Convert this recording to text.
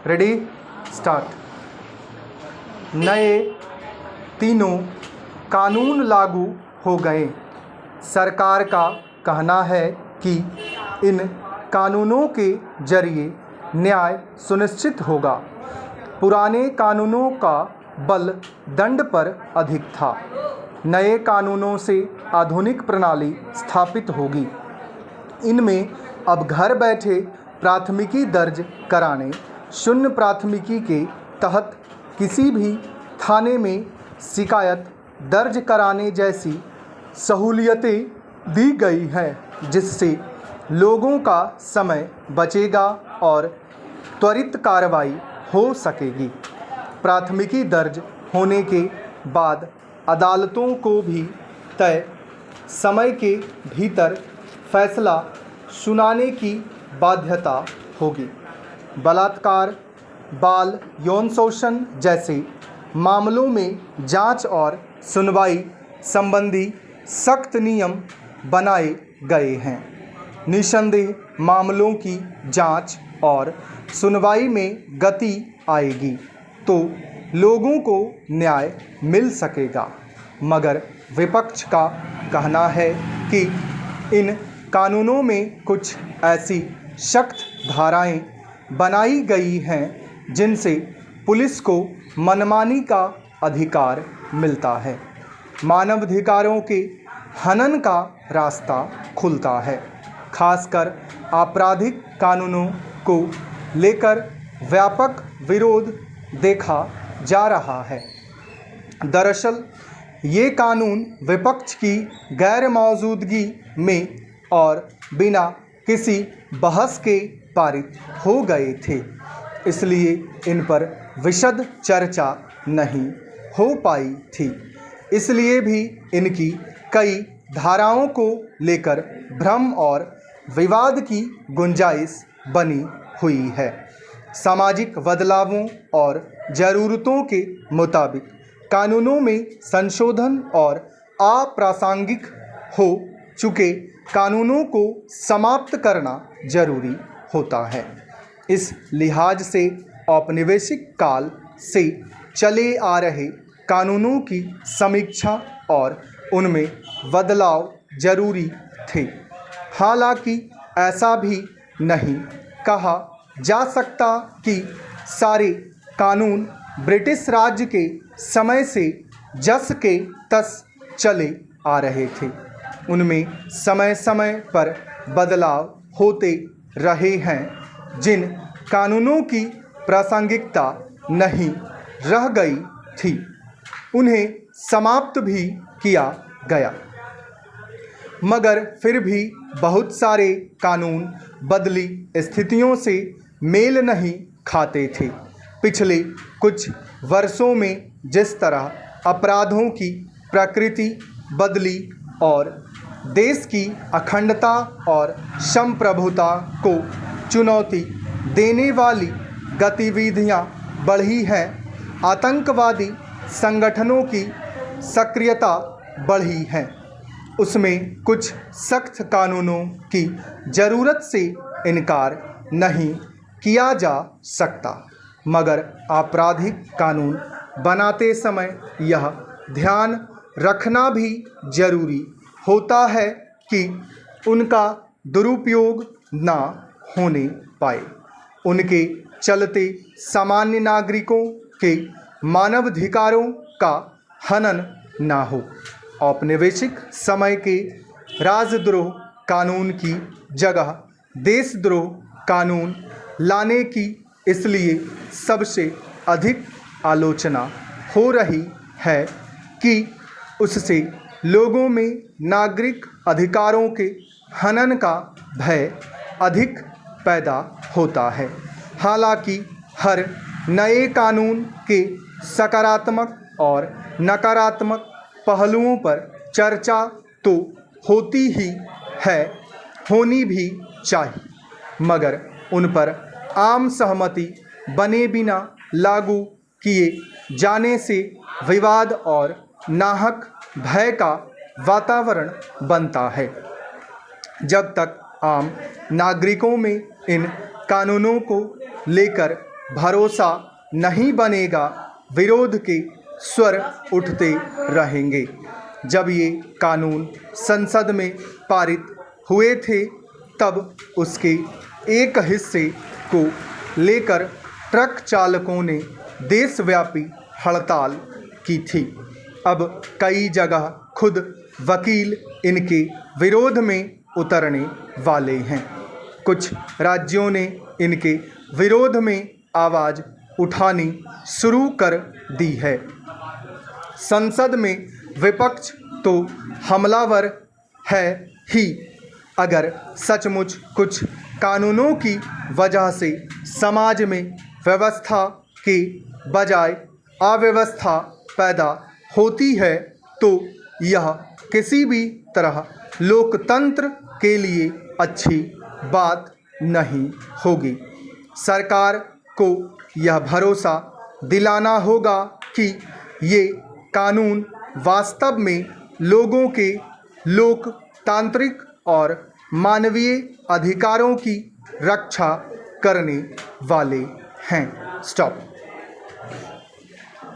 Ready start. नए तीनों कानून लागू हो गए। सरकार का कहना है कि इन कानूनों के जरिए न्याय सुनिश्चित होगा। पुराने कानूनों का बल दंड पर अधिक था। नए कानूनों से आधुनिक प्रणाली स्थापित होगी। इनमें अब घर बैठे प्राथमिकी दर्ज कराने, शून्य प्राथमिकी के तहत किसी भी थाने में शिकायत दर्ज कराने जैसी सहूलियतें दी गई हैं, जिससे लोगों का समय बचेगा और त्वरित कार्रवाई हो सकेगी। प्राथमिकी दर्ज होने के बाद अदालतों को भी तय समय के भीतर फैसला सुनाने की बाध्यता होगी। बलात्कार, बाल यौन शोषण जैसे मामलों में जांच और सुनवाई संबंधी सख्त नियम बनाए गए हैं। निस्संदेह मामलों की जांच और सुनवाई में गति आएगी तो लोगों को न्याय मिल सकेगा। मगर विपक्ष का कहना है कि इन कानूनों में कुछ ऐसी सख्त धाराएं बनाई गई हैं जिनसे पुलिस को मनमानी का अधिकार मिलता है। मानवाधिकारों के हनन का रास्ता खुलता है। खासकर आपराधिक कानूनों को लेकर व्यापक विरोध देखा जा रहा है। दरअसल ये कानून विपक्ष की गैर मौजूदगी में और बिना किसी बहस के पारित हो गए थे, इसलिए इन पर विशद चर्चा नहीं हो पाई थी। इसलिए भी इनकी कई धाराओं को लेकर भ्रम और विवाद की गुंजाइश बनी हुई है। सामाजिक बदलावों और ज़रूरतों के मुताबिक कानूनों में संशोधन और अप्रासंगिक हो चुके कानूनों को समाप्त करना जरूरी होता है। इस लिहाज से औपनिवेशिक काल से चले आ रहे कानूनों की समीक्षा और उनमें बदलाव जरूरी थे। हालांकि ऐसा भी नहीं कहा जा सकता कि सारे कानून ब्रिटिश राज के समय से जस के तस चले आ रहे थे। उनमें समय समय पर बदलाव होते रहे हैं। जिन कानूनों की प्रासंगिकता नहीं रह गई थी, उन्हें समाप्त भी किया गया। मगर फिर भी बहुत सारे कानून बदली स्थितियों से मेल नहीं खाते थे। पिछले कुछ वर्षों में जिस तरह अपराधों की प्रकृति बदली और देश की अखंडता और संप्रभुता को चुनौती देने वाली गतिविधियां बढ़ी हैं, आतंकवादी संगठनों की सक्रियता बढ़ी है, उसमें कुछ सख्त कानूनों की ज़रूरत से इनकार नहीं किया जा सकता। मगर आपराधिक कानून बनाते समय यह ध्यान रखना भी जरूरी होता है कि उनका दुरुपयोग ना होने पाए। उनके चलते सामान्य नागरिकों के मानवाधिकारों का हनन ना हो। औपनिवेशिक समय के राजद्रोह कानून की जगह देशद्रोह कानून लाने की इसलिए सबसे अधिक आलोचना हो रही है कि उससे लोगों में नागरिक अधिकारों के हनन का भय अधिक पैदा होता है। हालांकि हर नए कानून के सकारात्मक और नकारात्मक पहलुओं पर चर्चा तो होती ही है, होनी भी चाहिए, मगर उन पर आम सहमति बने बिना लागू किए जाने से विवाद और नाहक भय का वातावरण बनता है। जब तक आम नागरिकों में इन कानूनों को लेकर भरोसा नहीं बनेगा, विरोध के स्वर उठते रहेंगे। जब ये कानून संसद में पारित हुए थे तब उसके एक हिस्से को लेकर ट्रक चालकों ने देशव्यापी हड़ताल की थी। अब कई जगह खुद वकील इनके विरोध में उतरने वाले हैं। कुछ राज्यों ने इनके विरोध में आवाज़ उठानी शुरू कर दी है। संसद में विपक्ष तो हमलावर है ही। अगर सचमुच कुछ कानूनों की वजह से समाज में व्यवस्था के बजाय अव्यवस्था पैदा होती है तो यह किसी भी तरह लोकतंत्र के लिए अच्छी बात नहीं होगी। सरकार को यह भरोसा दिलाना होगा कि ये कानून वास्तव में लोगों के लोकतांत्रिक और मानवीय अधिकारों की रक्षा करने वाले हैं। स्टॉप।